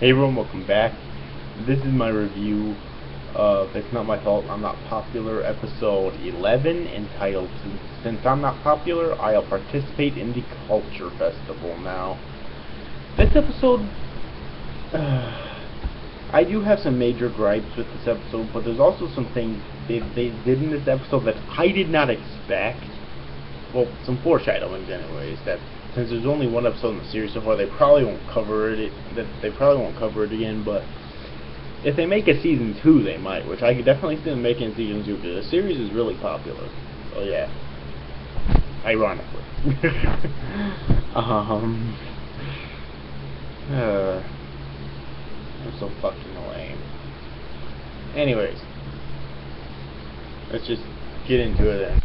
Hey everyone, welcome back. This is my review of It's Not My Fault, I'm Not Popular, episode 11, entitled Since I'm Not Popular, I'll Participate in the Culture Festival. Now, this episode, I do have some major gripes with this episode, but there's also some things they did in this episode that I did not expect. Well, some foreshadowings anyways, that since there's only one episode in the series so far, they probably won't cover it. They probably won't cover it again. But if they make a season 2, they might, which I could definitely see them making season 2 because the series is really popular. So yeah, ironically. I'm so fucking lame. Anyways, let's just get into it then.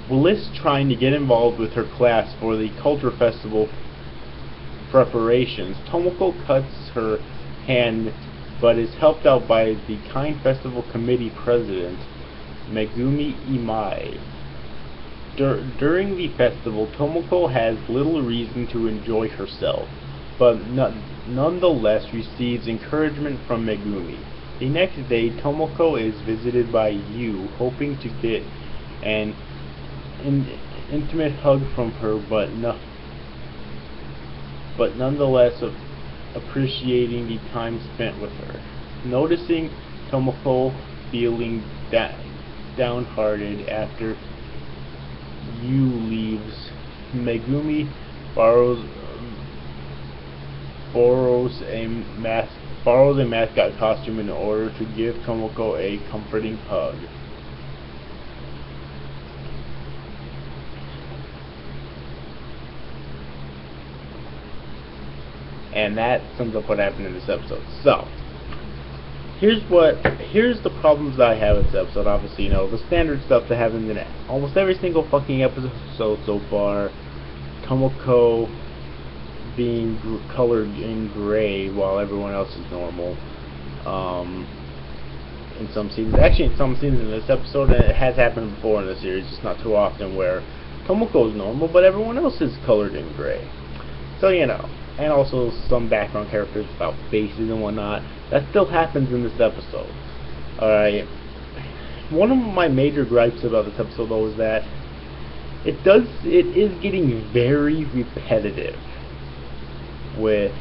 Bliss trying to get involved with her class for the Culture Festival preparations. Tomoko cuts her hand but is helped out by the kind festival committee president, Megumi Imai. During the festival, Tomoko has little reason to enjoy herself, but nonetheless receives encouragement from Megumi. The next day, Tomoko is visited by Yu, hoping to get an intimate hug from her, but nonetheless appreciating the time spent with her. Noticing Tomoko feeling downhearted after Yu leaves, Megumi borrows a mascot costume in order to give Tomoko a comforting hug. And that sums up what happened in this episode. So, here's the problems that I have with this episode. Obviously, the standard stuff that happens in almost every single fucking episode so far. Tomoko being colored in gray while everyone else is normal. In some seasons, actually in some seasons in this episode, and it has happened before in the series, just not too often, where Tomoko is normal, but everyone else is colored in gray. So, and also some background characters without faces and whatnot. That still happens in this episode. Alright. One of my major gripes about this episode, though, is that it is getting very repetitive with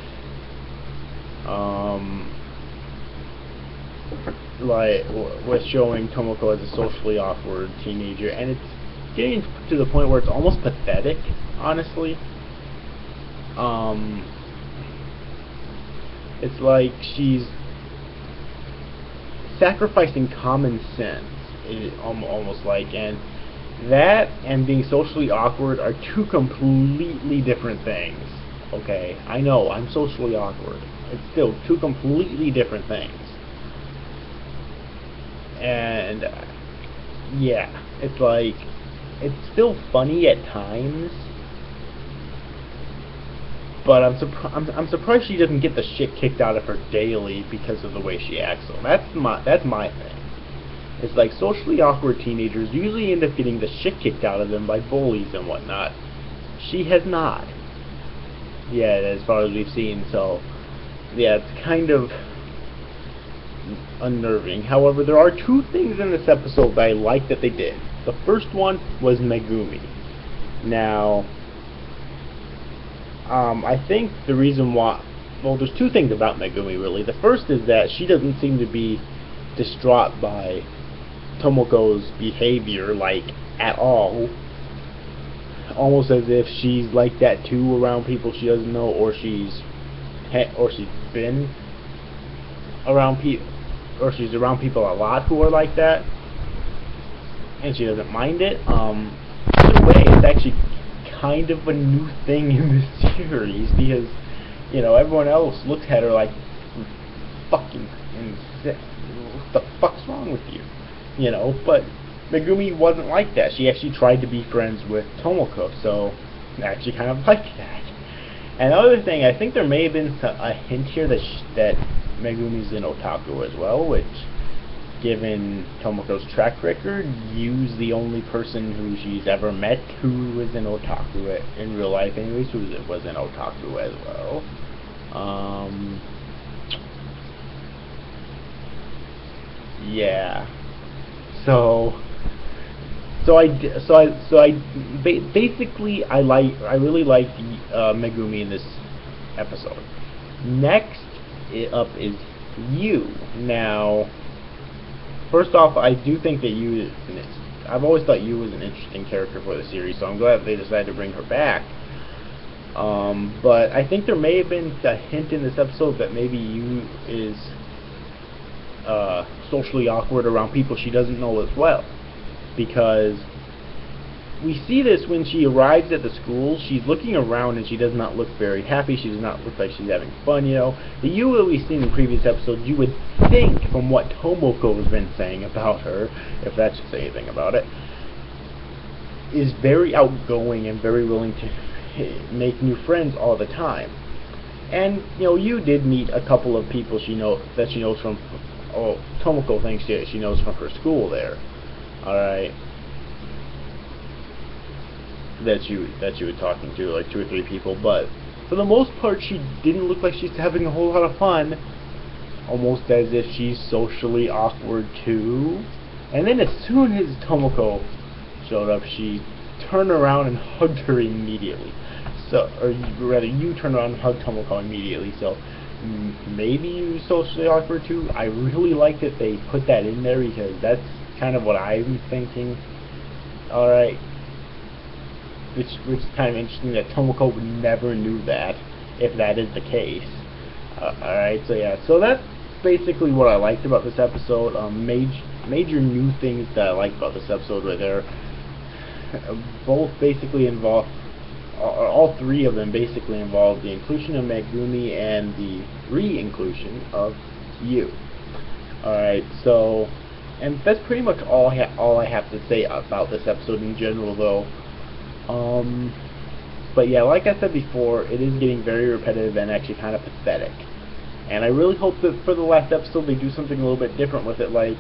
with showing Tomoko as a socially awkward teenager, and it's getting to the point where it's almost pathetic, honestly. It's like she's sacrificing common sense, almost like, and that and being socially awkward are two completely different things. Okay, I know, I'm socially awkward. It's still two completely different things. And, yeah, it's like, it's still funny at times, but I'm surprised she doesn't get the shit kicked out of her daily because of the way she acts. So that's my thing. It's like socially awkward teenagers usually end up getting the shit kicked out of them by bullies and whatnot. She has not. Yeah, as far as we've seen. So yeah, it's kind of unnerving. However, there are two things in this episode that I like that they did. The first one was Megumi. Now, I think the reason why... Well, there's two things about Megumi, really. The first is that she doesn't seem to be distraught by Tomoko's behavior, like, at all. Almost as if she's like that, too, around people she doesn't know, or she's been around people, or she's around people a lot who are like that, and she doesn't mind it. Either way, it's actually kind of a new thing in this series, because everyone else looks at her like fucking insane. What the fuck's wrong with you? But Megumi wasn't like that. She actually tried to be friends with Tomoko, so I actually kind of like that. And the other thing, I think there may have been a hint here that Megumi's an otaku as well, which given Tomoko's track record, Yu's the only person who she's ever met who was an otaku in real life, anyways, who was an otaku as well. Yeah. So basically, I really like Megumi in this episode. Next up is Yu. Now, first off, I do think that I've always thought Yu was an interesting character for the series, so I'm glad they decided to bring her back. But I think there may have been a hint in this episode that maybe Yu is socially awkward around people she doesn't know as well, because we see this when she arrives at the school. She's looking around and she does not look very happy. She does not look like she's having fun, you know. The Yu that we've seen in previous episodes, you would think, from what Tomoko has been saying about her, if that should say anything about it, is very outgoing and very willing to make new friends all the time. And, you know, Yu did meet a couple of people she knows from, Tomoko thinks she knows from her school there. Alright. That you were talking to, like 2 or 3 people, but for the most part she didn't look like she's having a whole lot of fun, almost as if she's socially awkward too. And then as soon as Tomoko showed up, she turned around and hugged her immediately. So, or rather, you turned around and hugged Tomoko immediately, so maybe you're socially awkward too. I really like that they put that in there, because that's kind of what I'm thinking. Alright. Which is kind of interesting that Tomoko never knew that, if that is the case. Alright, so yeah, so that's basically what I liked about this episode. Major new things that I liked about this episode right there. Both basically involve, all 3 of them basically involve the inclusion of Megumi and the re-inclusion of Yu. Alright, so, and that's pretty much all I have to say about this episode in general, though. But yeah, like I said before, it is getting very repetitive and actually kind of pathetic. And I really hope that for the last episode they do something a little bit different with it. Like,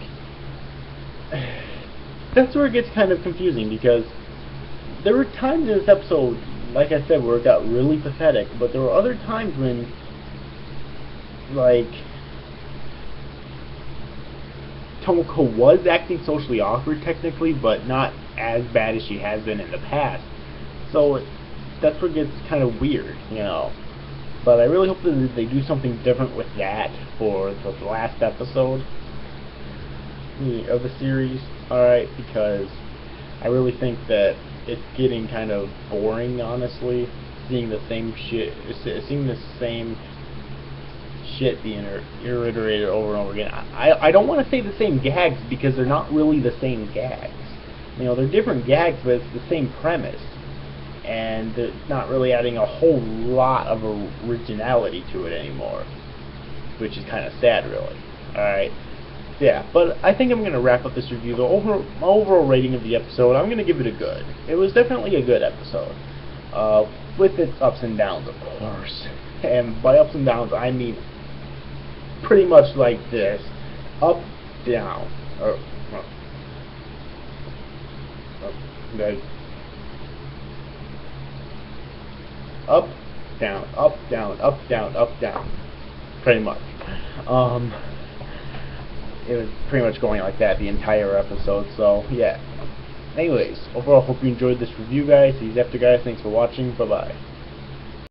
that's where it gets kind of confusing, because there were times in this episode, like I said, where it got really pathetic, but there were other times when, like, Tomoko was acting socially awkward technically, but not as bad as she has been in the past. So that's where it gets kind of weird, you know. But I really hope that they do something different with that for the last episode of the series. Alright, because I really think that it's getting kind of boring, honestly, seeing the same shit being reiterated over and over again. I don't want to say the same gags, because they're not really the same gags. You know, they're different gags, but it's the same premise, and it's not really adding a whole lot of originality to it anymore, which is kind of sad, really. Alright, yeah, but I think I'm going to wrap up this review. My overall rating of the episode, I'm going to give it a good. It was definitely a good episode, with its ups and downs, of course. And by ups and downs, I mean pretty much like this: up, down, or up, down, up, down, up, down, up, down. Pretty much. It was pretty much going like that the entire episode. So yeah. Anyways, overall, hope you enjoyed this review, guys. These after guys. Thanks for watching. Bye bye.